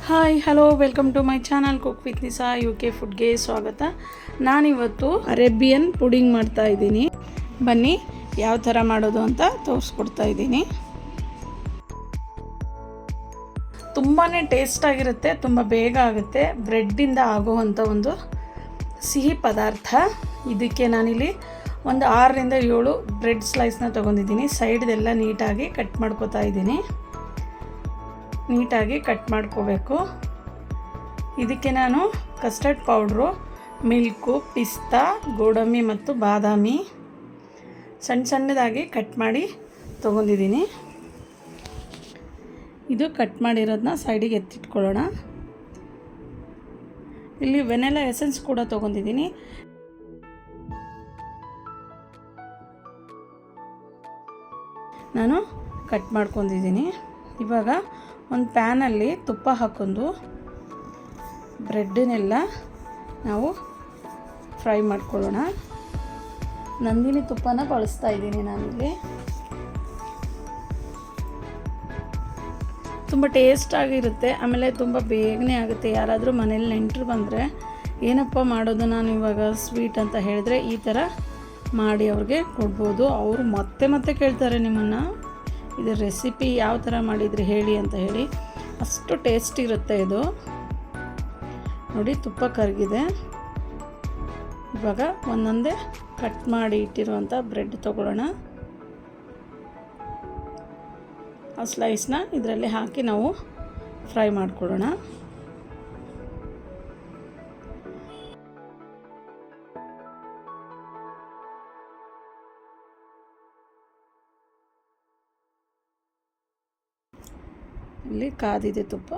Hi hello welcome to my channel cook with Nisa UK ಫುಡ್ಗೆ ಸ್ವಾಗತ. ನಾನಿವತ್ತು ಅರೇಬಿಯನ್ ಪುಡಿಂಗ್ ಮಾಡ್ತಾ ಇದ್ದೀನಿ. ಬನ್ನಿ ಯಾವ ಥರ ಮಾಡೋದು ಅಂತ ತೋರಿಸ್ಕೊಡ್ತಾ ಇದ್ದೀನಿ. ತುಂಬಾ ಟೇಸ್ಟಾಗಿರುತ್ತೆ, ತುಂಬ ಬೇಗ ಆಗುತ್ತೆ, ಬ್ರೆಡ್ಡಿಂದ ಆಗುವಂಥ ಒಂದು ಸಿಹಿ ಪದಾರ್ಥ. ಇದಕ್ಕೆ ನಾನಿಲ್ಲಿ ಒಂದು 6ರಿಂದ 7 ಬ್ರೆಡ್ ಸ್ಲೈಸ್ನ ತೊಗೊಂಡಿದ್ದೀನಿ. ಸೈಡ್ದೆಲ್ಲ ನೀಟಾಗಿ ಕಟ್ ಮಾಡ್ಕೋತಾ ಇದ್ದೀನಿ. ನೀಟಾಗಿ ಕಟ್ ಮಾಡ್ಕೋಬೇಕು. ಇದಕ್ಕೆ ನಾನು ಕಸ್ಟರ್ಡ್ ಪೌಡ್ರು, ಮಿಲ್ಕು, ಪಿಸ್ತಾ, ಗೋಡಂಬಿ ಮತ್ತು ಬಾದಾಮಿ ಸಣ್ಣ ಸಣ್ಣದಾಗಿ ಕಟ್ ಮಾಡಿ ತೊಗೊಂಡಿದ್ದೀನಿ. ಇದು ಕಟ್ ಮಾಡಿರೋದನ್ನ ಸೈಡಿಗೆ ಎತ್ತಿಟ್ಕೊಳ್ಳೋಣ. ಇಲ್ಲಿ ವೆನಿಲಾ ಎಸೆನ್ಸ್ ಕೂಡ ತೊಗೊಂಡಿದ್ದೀನಿ. ನಾನು ಕಟ್ ಮಾಡ್ಕೊಂಡಿದ್ದೀನಿ. ಇವಾಗ ಒಂದು ಪ್ಯಾನಲ್ಲಿ ತುಪ್ಪ ಹಾಕ್ಕೊಂಡು ಬ್ರೆಡ್ಡನ್ನೆಲ್ಲ ನಾವು ಫ್ರೈ ಮಾಡ್ಕೊಳ್ಳೋಣ. ನಂದಿನಿ ತುಪ್ಪನ ಬಳಸ್ತಾ ಇದ್ದೀನಿ ನಾನಿಲ್ಲಿ. ತುಂಬ ಟೇಸ್ಟಾಗಿರುತ್ತೆ, ಆಮೇಲೆ ತುಂಬ ಬೇಗನೆ ಆಗುತ್ತೆ. ಯಾರಾದರೂ ಮನೇಲಿ ನೆಂಟರು ಬಂದರೆ ಏನಪ್ಪ ಮಾಡೋದು ನಾನು ಇವಾಗ ಸ್ವೀಟ್ ಅಂತ ಹೇಳಿದ್ರೆ ಈ ಥರ ಮಾಡಿ ಅವ್ರಿಗೆ ಕೊಡ್ಬೋದು. ಅವರು ಮತ್ತೆ ಮತ್ತೆ ಕೇಳ್ತಾರೆ ನಿಮ್ಮನ್ನು, ಇದು ರೆಸಿಪಿ ಯಾವ ಥರ ಮಾಡಿದ್ರಿ ಹೇಳಿ ಅಂತ ಹೇಳಿ. ಅಷ್ಟು ಟೇಸ್ಟ್ ಇರುತ್ತೆ ಇದು. ನೋಡಿ ತುಪ್ಪ ಕರಗಿದೆ. ಇವಾಗ ಒಂದೊಂದೇ ಕಟ್ ಮಾಡಿ ಇಟ್ಟಿರುವಂಥ ಬ್ರೆಡ್ ತೊಗೊಳ್ಳೋಣ. ಆ ಸ್ಲೈಸ್ನ ಇದರಲ್ಲಿ ಹಾಕಿ ನಾವು ಫ್ರೈ ಮಾಡ್ಕೊಳ್ಳೋಣ. ಇಲ್ಲಿ ಕಾದಿದೆ ತುಪ್ಪ.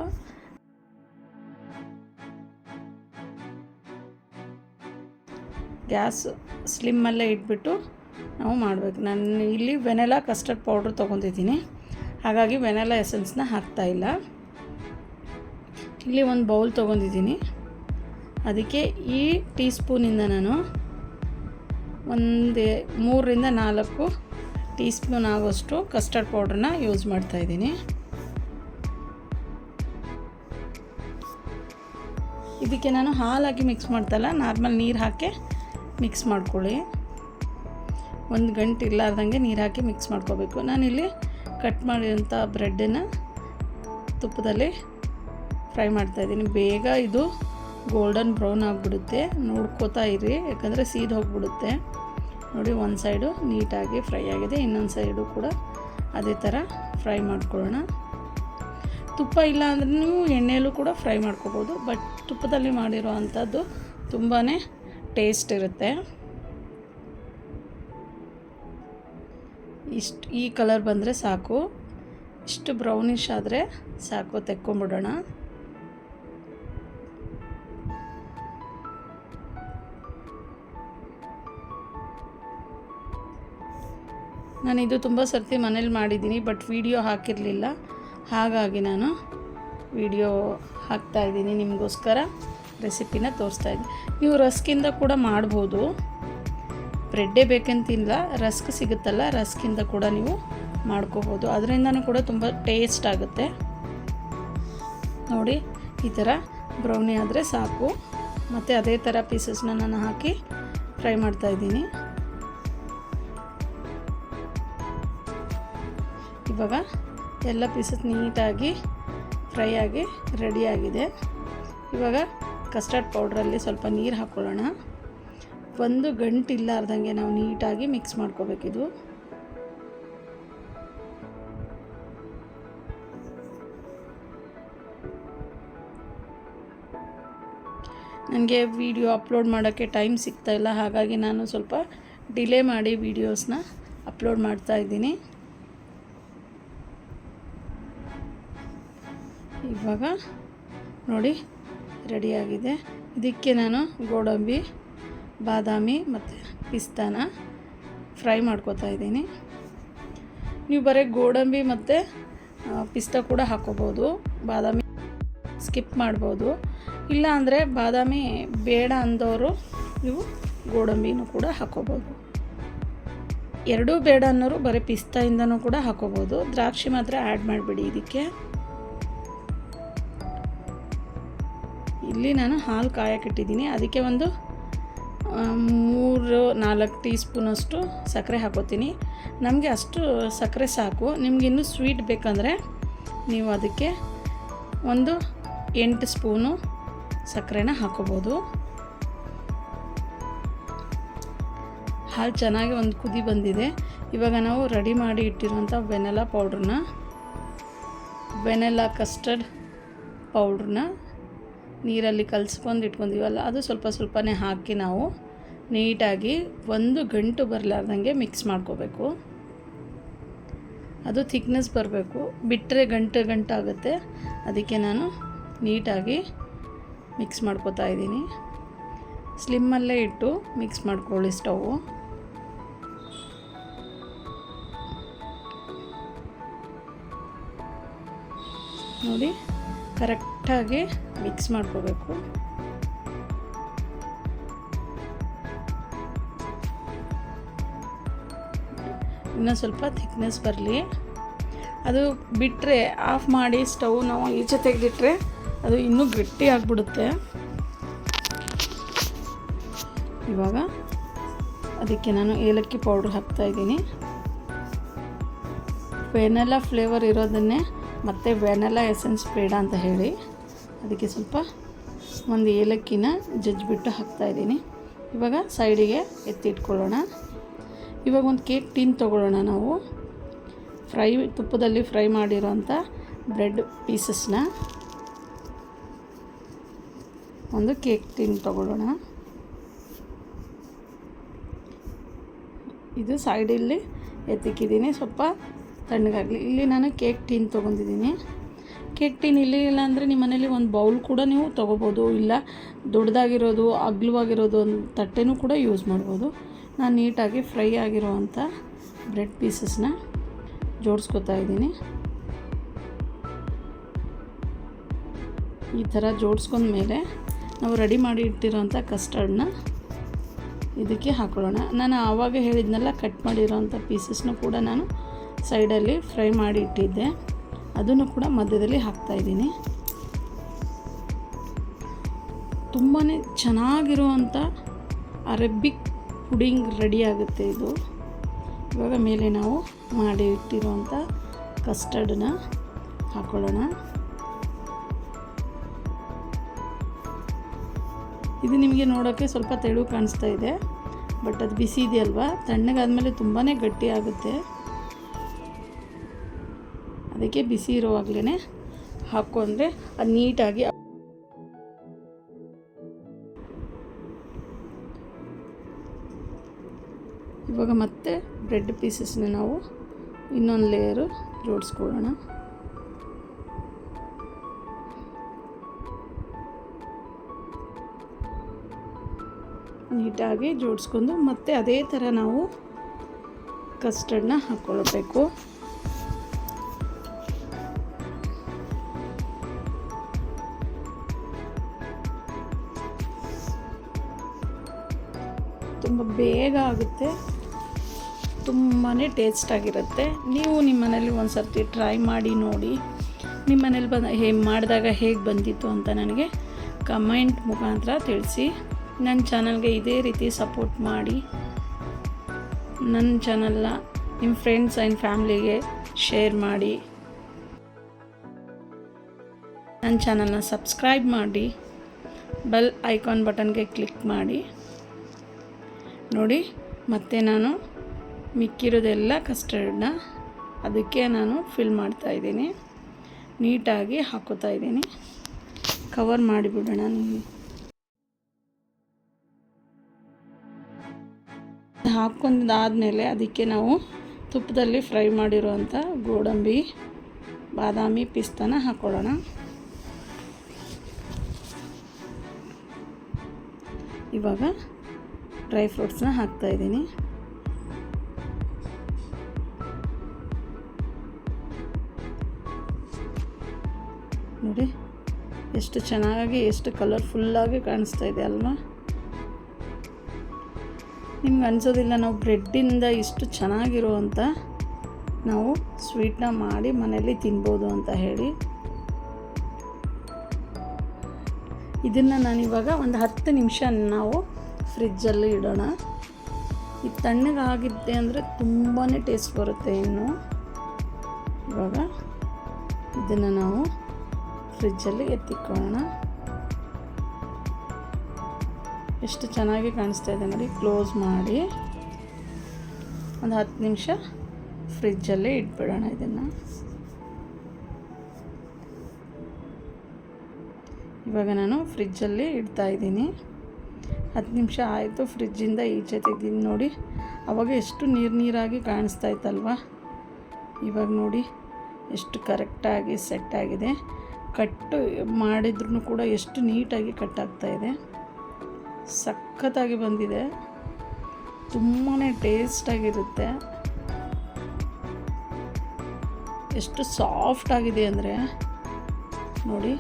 ಗ್ಯಾಸ್ ಸ್ಲಿಮ್ಮಲ್ಲೇ ಇಟ್ಬಿಟ್ಟು ನಾವು ಮಾಡಬೇಕು. ನಾನು ಇಲ್ಲಿ ವೆನಿಲಾ ಕಸ್ಟರ್ಡ್ ಪೌಡ್ರ್ ತೊಗೊಂಡಿದ್ದೀನಿ, ಹಾಗಾಗಿ ವೆನಿಲಾ ಎಸೆನ್ಸ್ನ ಹಾಕ್ತಾಯಿಲ್ಲ. ಇಲ್ಲಿ ಒಂದು ಬೌಲ್ ತೊಗೊಂಡಿದ್ದೀನಿ. ಅದಕ್ಕೆ ಈ ಟೀ ಸ್ಪೂನಿಂದ ನಾನು 3ರಿಂದ 4 ಟೀ ಸ್ಪೂನ್ ಆಗೋಷ್ಟು ಕಸ್ಟರ್ಡ್ ಪೌಡ್ರನ್ನ ಯೂಸ್ ಮಾಡ್ತಾಯಿದ್ದೀನಿ. ಇದಕ್ಕೆ ನಾನು ಹಾಲಾಗಿ ಮಿಕ್ಸ್ ಮಾಡ್ತಾಯಿಲ್ಲ, ನಾರ್ಮಲ್ ನೀರು ಹಾಕಿ ಮಿಕ್ಸ್ ಮಾಡ್ಕೊಳ್ಳಿ. ಒಂದು ಗಂಟೆ ಇಲ್ಲಾರ್ದಂಗೆ ನೀರು ಹಾಕಿ ಮಿಕ್ಸ್ ಮಾಡ್ಕೋಬೇಕು. ನಾನಿಲ್ಲಿ ಕಟ್ ಮಾಡಿರೋಂಥ ಬ್ರೆಡ್ಡನ್ನು ತುಪ್ಪದಲ್ಲಿ ಫ್ರೈ ಮಾಡ್ತಾಯಿದ್ದೀನಿ. ಬೇಗ ಇದು ಗೋಲ್ಡನ್ ಬ್ರೌನ್ ಆಗಿಬಿಡುತ್ತೆ, ನೋಡ್ಕೋತಾ ಇರಿ, ಯಾಕಂದರೆ ಸೀದು ಹೋಗಿಬಿಡುತ್ತೆ. ನೋಡಿ ಒಂದು ಸೈಡು ನೀಟಾಗಿ ಫ್ರೈ ಆಗಿದೆ, ಇನ್ನೊಂದು ಸೈಡು ಕೂಡ ಅದೇ ಥರ ಫ್ರೈ ಮಾಡ್ಕೊಳ್ಳೋಣ. ತುಪ್ಪ ಇಲ್ಲ ಅಂದರೆ ನೀವು ಎಣ್ಣೆಯಲ್ಲೂ ಕೂಡ ಫ್ರೈ ಮಾಡ್ಕೋಬೋದು, ಬಟ್ ತುಪ್ಪದಲ್ಲಿ ಮಾಡಿರೋ ಅಂಥದ್ದು ತುಂಬಾ ಟೇಸ್ಟ್ ಇರುತ್ತೆ. ಈ ಕಲರ್ ಬಂದರೆ ಸಾಕು, ಇಷ್ಟು ಬ್ರೌನಿಷ್ ಆದರೆ ಸಾಕು, ತೆಕ್ಕೊಂಬಿಡೋಣ. ನಾನಿದು ತುಂಬ ಸರ್ತಿ ಮನೇಲಿ ಮಾಡಿದ್ದೀನಿ, ಬಟ್ ವಿಡಿಯೋ ಹಾಕಿರಲಿಲ್ಲ, ಹಾಗಾಗಿ ನಾನು ವಿಡಿಯೋ ಹಾಕ್ತಾಯಿದ್ದೀನಿ ನಿಮಗೋಸ್ಕರ, ರೆಸಿಪಿನ ತೋರಿಸ್ತಾಯಿದ್ದೀನಿ. ನೀವು ರಸ್ಕಿಂದ ಕೂಡ ಮಾಡ್ಬೋದು, ಬ್ರೆಡ್ಡೇ ಬೇಕಂತಿಲ್ಲ, ರಸ್ಕ್ ಸಿಗುತ್ತಲ್ಲ, ರಸ್ಕಿಂದ ಕೂಡ ನೀವು ಮಾಡ್ಕೋಬೋದು. ಅದರಿಂದನೂ ಕೂಡ ತುಂಬ ಟೇಸ್ಟ್ ಆಗುತ್ತೆ. ನೋಡಿ ಈ ಥರ ಬ್ರೌನಿ ಆದರೆ ಸಾಕು. ಮತ್ತು ಅದೇ ಥರ ಪೀಸಸ್ನ ನಾನು ಹಾಕಿ ಫ್ರೈ ಮಾಡ್ತಾಯಿದ್ದೀನಿ. ಇವಾಗ ಎಲ್ಲ ಪೀಸಸ್ ನೀಟಾಗಿ ಫ್ರೈ ಆಗಿ ರೆಡಿಯಾಗಿದೆ. ಇವಾಗ ಕಸ್ಟರ್ಡ್ ಪೌಡ್ರಲ್ಲಿ ಸ್ವಲ್ಪ ನೀರು ಹಾಕ್ಕೊಳ್ಳೋಣ. 1 ಗಂಟೆ ಇಲ್ಲಾರ್ದಂಗೆ ನಾವು ನೀಟಾಗಿ ಮಿಕ್ಸ್ ಮಾಡ್ಕೋಬೇಕಿದು. ನನಗೆ ವಿಡಿಯೋ ಅಪ್ಲೋಡ್ ಮಾಡೋಕ್ಕೆ ಟೈಮ್ ಸಿಗ್ತಾಯಿಲ್ಲ, ಹಾಗಾಗಿ ನಾನು ಸ್ವಲ್ಪ ಡಿಲೇ ಮಾಡಿ ವೀಡಿಯೋಸ್ನ ಅಪ್ಲೋಡ್ ಮಾಡ್ತಾಯಿದ್ದೀನಿ. ಇವಾಗ ನೋಡಿ ರೆಡಿಯಾಗಿದೆ. ಇದಕ್ಕೆ ನಾನು ಗೋಡಂಬಿ, ಬಾದಾಮಿ ಮತ್ತು ಪಿಸ್ತಾನ ಫ್ರೈ ಮಾಡ್ಕೋತಾ ಇದ್ದೀನಿ. ನೀವು ಬರೀ ಗೋಡಂಬಿ ಮತ್ತು ಪಿಸ್ತಾ ಕೂಡ ಹಾಕ್ಕೋಬೋದು, ಬಾದಾಮಿ ಸ್ಕಿಪ್ ಮಾಡ್ಬೋದು. ಇಲ್ಲ ಅಂದರೆ ಬಾದಾಮಿ ಬೇಡ ಅಂದವರು ನೀವು ಗೋಡಂಬಿನೂ ಕೂಡ ಹಾಕ್ಕೋಬೋದು. ಎರಡೂ ಬೇಡ ಅನ್ನೋರು ಬರೀ ಪಿಸ್ತಾಯಿಂದನೂ ಕೂಡ ಹಾಕ್ಕೋಬೋದು. ದ್ರಾಕ್ಷಿ ಮಾತ್ರ ಆ್ಯಡ್ ಮಾಡಿಬಿಡಿ ಇದಕ್ಕೆ. ಇಲ್ಲಿ ನಾನು ಹಾಲು ಕಾಯಕ್ಕಿಟ್ಟಿದ್ದೀನಿ. ಅದಕ್ಕೆ ಒಂದು 3-4 ಟೀ ಸ್ಪೂನಷ್ಟು ಸಕ್ಕರೆ ಹಾಕೋತೀನಿ. ನಮಗೆ ಅಷ್ಟು ಸಕ್ಕರೆ ಸಾಕು. ನಿಮ್ಗೆ ಇನ್ನೂ ಸ್ವೀಟ್ ಬೇಕಂದರೆ ನೀವು ಅದಕ್ಕೆ ಒಂದು 8 ಸ್ಪೂನು ಸಕ್ಕರೆನ ಹಾಕೋಬೋದು. ಹಾಲು ಚೆನ್ನಾಗಿ ಒಂದು ಕುದಿ ಬಂದಿದೆ. ಇವಾಗ ನಾವು ರೆಡಿ ಮಾಡಿ ಇಟ್ಟಿರುವಂಥ ವೆನೆಲ್ಲಾ ಕಸ್ಟರ್ಡ್ ಪೌಡ್ರನ್ನ ನೀರಲ್ಲಿ ಕಲಿಸ್ಕೊಂಡು ಇಟ್ಕೊಂಡಿವಲ್ಲ, ಅದು ಸ್ವಲ್ಪನೇ ಹಾಕಿ ನಾವು ನೀಟಾಗಿ 1 ಗಂಟು ಬರಲಾರ್ದಂಗೆ ಮಿಕ್ಸ್ ಮಾಡ್ಕೋಬೇಕು. ಅದು ಥಿಕ್ನೆಸ್ ಬರಬೇಕು, ಬಿಟ್ಟರೆ ಗಂಟು ಆಗುತ್ತೆ. ಅದಕ್ಕೆ ನಾನು ನೀಟಾಗಿ ಮಿಕ್ಸ್ ಮಾಡ್ಕೋತಾ ಇದ್ದೀನಿ. ಸ್ಲಿಮ್ಮಲ್ಲೇ ಇಟ್ಟು ಮಿಕ್ಸ್ ಮಾಡ್ಕೊಳ್ಳಿ ಸ್ಟವ್ವು. ನೋಡಿ, ಕರೆಕ್ಟಾಗಿ ಮಿಕ್ಸ್ ಮಾಡ್ಕೋಬೇಕು. ಇನ್ನೂ ಸ್ವಲ್ಪ ಥಿಕ್ನೆಸ್ ಬರಲಿ. ಅದು ಬಿಟ್ಟರೆ ಆಫ್ ಮಾಡಿ ಸ್ಟವ್ ನಾವು ಈಚೆ ತೆಗೆದಿಟ್ರೆ ಅದು ಇನ್ನೂ ಗಟ್ಟಿ ಆಗಿಬಿಡುತ್ತೆ. ಇವಾಗ ಅದಕ್ಕೆ ನಾನು ಏಲಕ್ಕಿ ಪೌಡ್ರ್ ಹಾಕ್ತಾಯಿದ್ದೀನಿ. ವೆನಿಲ್ಲಾ ಫ್ಲೇವರ್ ಇರೋದನ್ನೇ ಮತ್ತು ವೆನಿಲ್ಲಾ ಎಸೆನ್ಸ್ ಬೇಡ ಅಂತ ಹೇಳಿ ಅದಕ್ಕೆ ಸ್ವಲ್ಪ ಒಂದು ಏಲಕ್ಕಿನ ಜಜ್ಜಿಬಿಟ್ಟು ಹಾಕ್ತಾಯಿದ್ದೀನಿ. ಇವಾಗ ಸೈಡಿಗೆ ಎತ್ತಿಟ್ಕೊಳ್ಳೋಣ. ಇವಾಗ ಒಂದು ಕೇಕ್ ಟಿನ್ ತೊಗೊಳ್ಳೋಣ. ನಾವು ತುಪ್ಪದಲ್ಲಿ ಫ್ರೈ ಮಾಡಿರೋಂಥ ಬ್ರೆಡ್ ಪೀಸಸ್ನ ಒಂದು ಕೇಕ್ ಟಿನ್ ತೊಗೊಳ್ಳೋಣ. ಇದು ಸೈಡಲ್ಲಿ ಎತ್ತಿಕ್ಕಿದ್ದೀನಿ, ಸ್ವಲ್ಪ ತಣ್ಣಗಾಗಲಿ. ಇಲ್ಲಿ ನಾನು ಕೇಕ್ ಟಿನ್ ತೊಗೊಂಡಿದ್ದೀನಿ. ಕೇಕ್ ಟಿನ್ ಇಲ್ಲ ಅಂದರೆ ನಿಮ್ಮ ಮನೇಲಿ ಒಂದು ಬೌಲ್ ಕೂಡ ನೀವು ತೊಗೋಬೋದು, ಇಲ್ಲ ದೊಡ್ಡದಾಗಿರೋದು ಅಗಲವಾಗಿರೋದು ಒಂದು ತಟ್ಟೆನೂ ಕೂಡ ಯೂಸ್ ಮಾಡ್ಬೋದು. ನಾನು ನೀಟಾಗಿ ಫ್ರೈ ಆಗಿರೋವಂಥ ಬ್ರೆಡ್ ಪೀಸಸ್ನ ಜೋಡಿಸ್ಕೊತಾ ಇದ್ದೀನಿ. ಈ ಥರ ಜೋಡಿಸ್ಕೊಂಡ್ಮೇಲೆ ನಾವು ರೆಡಿ ಮಾಡಿ ಇಟ್ಟಿರೋಂಥ ಕಸ್ಟರ್ಡ್ನ ಇದಕ್ಕೆ ಹಾಕೊಳ್ಳೋಣ. ನಾನು ಆವಾಗ ಹೇಳಿದ್ನೆಲ್ಲ ಕಟ್ ಮಾಡಿರೋಂಥ ಪೀಸಸ್ನ ಕೂಡ ನಾನು ಸೈಡಲ್ಲಿ ಫ್ರೈ ಮಾಡಿ ಇಟ್ಟಿದ್ದೆ, ಅದನ್ನು ಕೂಡ ಮಧ್ಯದಲ್ಲಿ ಹಾಕ್ತಾಯಿದ್ದೀನಿ. ತುಂಬಾ ಚೆನ್ನಾಗಿರುವಂಥ ಅರೇಬಿಕ್ ಪುಡಿಂಗ್ ರೆಡಿ ಆಗುತ್ತೆ ಇದು. ಇವಾಗ ಮೇಲೆ ನಾವು ಮಾಡಿ ಇಟ್ಟಿರುವಂಥ ಕಸ್ಟರ್ಡನ್ನ ಹಾಕೊಳ್ಳೋಣ. ಇದು ನಿಮಗೆ ನೋಡೋಕ್ಕೆ ಸ್ವಲ್ಪ ತೆಳು ಕಾಣಿಸ್ತಾ ಇದೆ, ಬಟ್ ಅದು ಬಿಸಿ ಇದೆಯಲ್ವಾ, ತಣ್ಣಗಾದ್ಮೇಲೆ ತುಂಬಾ ಗಟ್ಟಿ ಆಗುತ್ತೆ. ಅದಕ್ಕೆ ಬಿಸಿ ಇರುವಾಗಲೇ ಹಾಕ್ಕೊಂಡ್ರೆ ಅದು ನೀಟಾಗಿ. ಇವಾಗ ಮತ್ತೆ ಬ್ರೆಡ್ ಪೀಸಸ್ನ ನಾವು ಇನ್ನೊಂದು ಲೇಯರು ಜೋಡಿಸ್ಕೊಳ್ಳೋಣ. ನೀಟಾಗಿ ಜೋಡಿಸ್ಕೊಂಡು ಮತ್ತೆ ಅದೇ ಥರ ನಾವು ಕಸ್ಟರ್ಡ್ನ ಹಾಕ್ಕೊಳ್ಬೇಕು. ತುಂಬ ಬೇಗ ಆಗುತ್ತೆ, ತುಂಬಾ ಟೇಸ್ಟಾಗಿರುತ್ತೆ. ನೀವು ನಿಮ್ಮ ಮನೇಲಿ ಒಂದು ಸರ್ತಿ ಟ್ರೈ ಮಾಡಿ ನೋಡಿ. ನಿಮ್ಮ ಮನೇಲಿ ಮಾಡಿದಾಗ ಹೇಗೆ ಬಂದಿತ್ತು ಅಂತ ನನಗೆ ಕಮೆಂಟ್ ಮುಖಾಂತರ ತಿಳಿಸಿ. ನನ್ನ ಚಾನಲ್ಗೆ ಇದೇ ರೀತಿ ಸಪೋರ್ಟ್ ಮಾಡಿ. ನನ್ನ ಚಾನಲ್ನ ನಿಮ್ಮ ಫ್ರೆಂಡ್ಸ್ ಆ್ಯಂಡ್ ಫ್ಯಾಮ್ಲಿಗೆ ಶೇರ್ ಮಾಡಿ. ನನ್ನ ಚಾನಲ್ನ ಸಬ್ಸ್ಕ್ರೈಬ್ ಮಾಡಿ, ಬೆಲ್ ಐಕಾನ್ ಬಟನ್ಗೆ ಕ್ಲಿಕ್ ಮಾಡಿ. ನೋಡಿ, ಮತ್ತೆ ನಾನು ಮಿಕ್ಕಿರೋದೆಲ್ಲ ಕಸ್ಟರ್ಡ್ನ ಅದಕ್ಕೆ ನಾನು ಫಿಲ್ ಮಾಡ್ತಾಯಿದ್ದೀನಿ. ನೀಟಾಗಿ ಹಾಕೋತಾ ಇದ್ದೀನಿ. ಕವರ್ ಮಾಡಿಬಿಡೋಣ. ಹಾಕ್ಕೊಂಡಾದಮೇಲೆ ಅದಕ್ಕೆ ನಾವು ತುಪ್ಪದಲ್ಲಿ ಫ್ರೈ ಮಾಡಿರುವಂಥ ಗೋಡಂಬಿ, ಬಾದಾಮಿ, ಪಿಸ್ತಾನ ಹಾಕ್ಕೊಳ್ಳೋಣ. ಇವಾಗ ಡ್ರೈ ಫ್ರೂಟ್ಸ್ನ ಹಾಕ್ತಾಯಿದ್ದೀನಿ. ನೋಡಿ ಎಷ್ಟು ಚೆನ್ನಾಗಿ, ಎಷ್ಟು ಕಲರ್ಫುಲ್ಲಾಗಿ ಕಾಣಿಸ್ತಾ ಇದೆ ಅಲ್ವಾ? ನಿಮ್ಗೆ ಅನಿಸೋದಿಲ್ಲ ನಾವು ಬ್ರೆಡ್ಡಿಂದ ಇಷ್ಟು ಚೆನ್ನಾಗಿರುವಂಥ ನಾವು ಸ್ವೀಟ್ನ ಮಾಡಿ ಮನೆಯಲ್ಲಿ ತಿನ್ಬೋದು ಅಂತ ಹೇಳಿ. ಇದನ್ನು ನಾನಿವಾಗ ಒಂದು 10 ನಿಮಿಷ ನಾವು ಫ್ರಿಜ್ಜಲ್ಲಿ ಇಡೋಣ. ಇದು ತಣ್ಣಗಾಗಿದ್ದೆ ಅಂದರೆ ತುಂಬಾ ಟೇಸ್ಟ್ ಬರುತ್ತೆ. ಇನ್ನು ಇವಾಗ ಇದನ್ನು ನಾವು ಫ್ರಿಜ್ಜಲ್ಲಿ ಎತ್ತಿಕೊಳ್ಳೋಣ. ಎಷ್ಟು ಚೆನ್ನಾಗಿ ಕಾಣಿಸ್ತಾ ಇದೆ ನೋಡಿ. ಕ್ಲೋಸ್ ಮಾಡಿ ಒಂದು 10 ನಿಮಿಷ ಫ್ರಿಜ್ಜಲ್ಲೇ ಇಟ್ಬಿಡೋಣ. ಇದನ್ನು ಇವಾಗ ನಾನು ಫ್ರಿಜ್ಜಲ್ಲಿ ಇಡ್ತಾಯಿದ್ದೀನಿ. 10 ನಿಮಿಷ ಆಯಿತು. ಫ್ರಿಜ್ಜಿಂದ ಈಚೆ ತೆಗ್ದೀನಿ ನೋಡಿ. ಆವಾಗ ಎಷ್ಟು ನೀರಾಗಿ ಕಾಣಿಸ್ತಾ ಇತ್ತಲ್ವ. ಇವಾಗ ನೋಡಿ ಎಷ್ಟು ಕರೆಕ್ಟಾಗಿ ಸೆಟ್ ಆಗಿದೆ. ಕಟ್ಟು ಮಾಡಿದ್ರೂ ಕೂಡ ಎಷ್ಟು ನೀಟಾಗಿ ಕಟ್ ಆಗ್ತಾಯಿದೆ. ಸಖತ್ತಾಗಿ ಬಂದಿದೆ. ತುಂಬಾ ಟೇಸ್ಟಾಗಿರುತ್ತೆ. ಎಷ್ಟು ಸಾಫ್ಟ್ ಆಗಿದೆ ಅಂದರೆ ನೋಡಿ.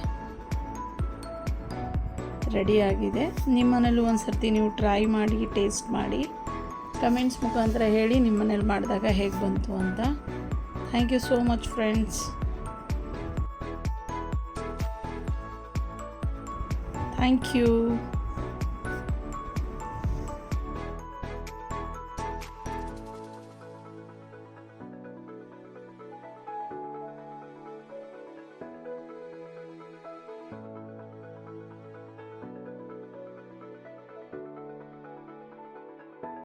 ರೆಡಿಯಾಗಿದೆ. ನಿಮ್ಮ ಮನೇಲಿ ಒಂದು ಸರ್ತಿ ನೀವು ಟ್ರೈ ಮಾಡಿ, ಟೇಸ್ಟ್ ಮಾಡಿ, ಕಮೆಂಟ್ಸ್ ಮುಖಾಂತರ ಹೇಳಿ ನಿಮ್ಮ ಮನೇಲಿ ಮಾಡಿದಾಗ ಹೇಗೆ ಬಂತು ಅಂತ. Thank you so much friends. Thank you.